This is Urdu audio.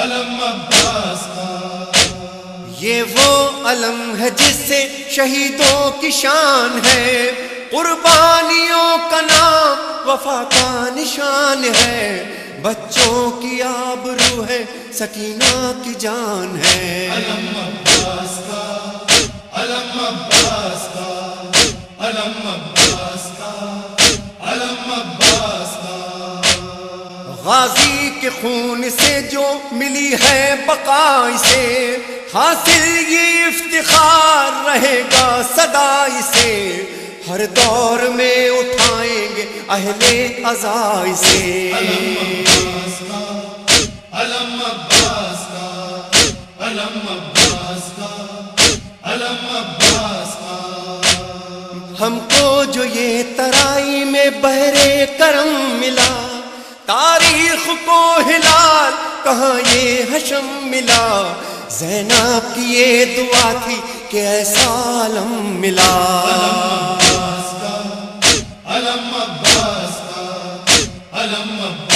علم عباس کا، یہ وہ علم ہے جس سے شہیدوں کی شان ہے، قربانیوں کا نام وفا کا نشان ہے، بچوں کی آبرو ہے سکینہ کی جان ہے۔ علم عباس کا، علم عباس کا، علم عباس کا، علم عباس کا، غازی کے خون سے جو ملی ہے بقا اسے، حاصل یہ افتخار رہے گا سدا اسے، ہر دور میں اٹھائیں گے اہل عزا اسے۔ علم عباس کا، علم عباس کا، علم عباس کا، علم عباس کا، ہم کو جو یہ ترائی میں بحر کرم ملا، تاریخ کو ہلال کہاں یہ حشم ملا، زینب کی یہ دعا تھی کہ ایسا عالم ملا۔ علم عباس کا، علم عباس کا، علم عباس